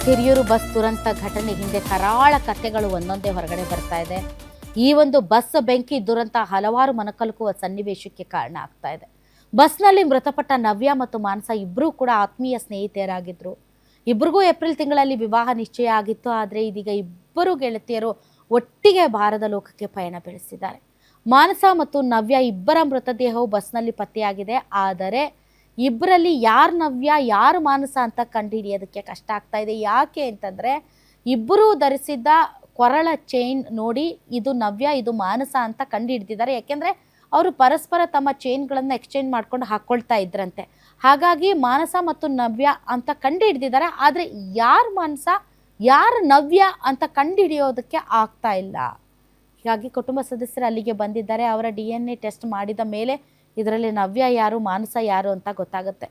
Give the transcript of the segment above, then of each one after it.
Hiriyur bus ದುರಂತ ಘಟನೆ ಹಿಂದೆ ಕರಾಳ ಕಥೆಗಳು ಒಂದೊಂದೇ ಹೊರಗಡೆ ಬರ್ತಾ ಇದೆ. ಈ ಒಂದು ಬಸ್ ಬೆಂಕಿ ದುರಂತ ಹಲವಾರು ಮನಕಲುಕುವ ಸನ್ನಿವೇಶಕ್ಕೆ ಕಾರಣ ಆಗ್ತಾ ಇದೆ. ಬಸ್ನಲ್ಲಿ ಮೃತಪಟ್ಟ ನವ್ಯ ಮತ್ತು ಮಾನಸ ಇಬ್ಬರೂ ಕೂಡ ಆತ್ಮೀಯ ಸ್ನೇಹಿತೆಯರಾಗಿದ್ದರು. ಇಬ್ಬರಿಗೂ ಏಪ್ರಿಲ್ ತಿಂಗಳಲ್ಲಿ ವಿವಾಹ ನಿಶ್ಚಯ ಆಗಿತ್ತು. ಆದರೆ ಇದೀಗ ಇಬ್ಬರು ಗೆಳತಿಯರು ಒಟ್ಟಿಗೆ ಭಾರದ ಲೋಕಕ್ಕೆ ಪಯಣ ಬೆಳೆಸಿದ್ದಾರೆ. ಮಾನಸ ಮತ್ತು ನವ್ಯ ಇಬ್ಬರ ಮೃತದೇಹವು ಬಸ್ನಲ್ಲಿ ಪತ್ತೆಯಾಗಿದೆ. ಆದರೆ ಇಬ್ಬರಲ್ಲಿ ಯಾರು ನವ್ಯ ಯಾರು ಮಾನಸ ಅಂತ ಕಂಡುಹಿಡಿಯೋದಕ್ಕೆ ಕಷ್ಟ ಆಗ್ತಾ ಇದೆ. ಯಾಕೆ ಅಂತಂದರೆ ಇಬ್ಬರೂ ಧರಿಸಿದ್ದ ಕೊರಳ ಚೈನ್ ನೋಡಿ ಇದು ನವ್ಯ ಇದು ಮಾನಸ ಅಂತ ಕಂಡುಹಿಡ್ದಿದ್ದಾರೆ. ಯಾಕೆಂದರೆ ಅವರು ಪರಸ್ಪರ ತಮ್ಮ ಚೈನ್ಗಳನ್ನು ಎಕ್ಸ್ಚೇಂಜ್ ಮಾಡ್ಕೊಂಡು ಹಾಕ್ಕೊಳ್ತಾ ಇದ್ರಂತೆ. ಹಾಗಾಗಿ ಮಾನಸ ಮತ್ತು ನವ್ಯ ಅಂತ ಕಂಡುಹಿಡ್ದಿದ್ದಾರೆ. ಆದರೆ ಯಾರು ಮಾನಸ ಯಾರು ನವ್ಯ ಅಂತ ಕಂಡುಹಿಡಿಯೋದಕ್ಕೆ ಆಗ್ತಾ ಇಲ್ಲ. ಹೀಗಾಗಿ ಕುಟುಂಬ ಸದಸ್ಯರು ಅಲ್ಲಿಗೆ ಬಂದಿದ್ದಾರೆ. ಅವರ DNA ಟೆಸ್ಟ್ ಮಾಡಿದ ಮೇಲೆ ಇದರಲ್ಲಿ ನವ್ಯ ಯಾರು ಮಾನಸ ಯಾರು ಅಂತ ಗೊತ್ತಾಗುತ್ತೆ.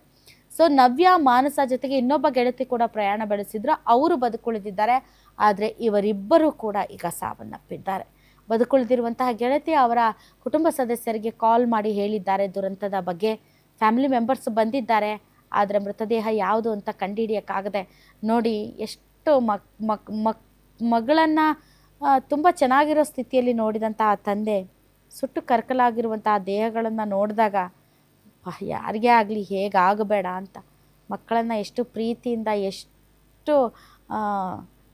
ಸೊ ನವ್ಯ ಮಾನಸ ಜೊತೆಗೆ ಇನ್ನೊಬ್ಬ ಗೆಳತಿ ಕೂಡ ಪ್ರಯಾಣ ಬೆಳೆಸಿದ್ರು. ಅವರು ಬದುಕುಳಿದಿದ್ದಾರೆ. ಆದರೆ ಇವರಿಬ್ಬರೂ ಕೂಡ ಈಗ ಸಾವನ್ನಪ್ಪಿದ್ದಾರೆ. ಬದುಕುಳಿದಿರುವಂತಹ ಗೆಳತಿ ಅವರ ಕುಟುಂಬ ಸದಸ್ಯರಿಗೆ ಕಾಲ್ ಮಾಡಿ ಹೇಳಿದ್ದಾರೆ ದುರಂತದ ಬಗ್ಗೆ. ಫ್ಯಾಮಿಲಿ ಮೆಂಬರ್ಸ್ ಬಂದಿದ್ದಾರೆ. ಆದರೆ ಮೃತದೇಹ ಯಾವುದು ಅಂತ ಕಂಡುಹಿಡಿಯೋಕ್ಕಾಗದೆ ನೋಡಿ ಎಷ್ಟು ಮಗಳನ್ನು ತುಂಬ ಚೆನ್ನಾಗಿರೋ ಸ್ಥಿತಿಯಲ್ಲಿ ನೋಡಿದಂತಹ ತಂದೆ ಸುಟ್ಟು ಕರಕಲಾಗಿರುವಂತಹ ದೇಹಗಳನ್ನು ನೋಡಿದಾಗ ಯಾರಿಗೇ ಆಗಲಿ ಹೇಗಾಗಬೇಡ ಅಂತ ಮಕ್ಕಳನ್ನು ಎಷ್ಟು ಪ್ರೀತಿಯಿಂದ ಎಷ್ಟು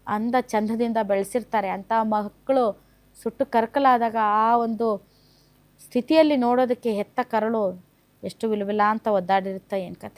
ಅಂದ ಚಂದದಿಂದ ಬೆಳೆಸಿರ್ತಾರೆ. ಅಂಥ ಮಕ್ಕಳು ಸುಟ್ಟು ಕರಕಲಾದಾಗ ಆ ಒಂದು ಸ್ಥಿತಿಯಲ್ಲಿ ನೋಡೋದಕ್ಕೆ ಹೆತ್ತ ಕರಳು ಎಷ್ಟು ವಿಲವಿಲ ಅಂತ ಒದ್ದಾಡಿರುತ್ತೆ ಏನು ಕತೆ.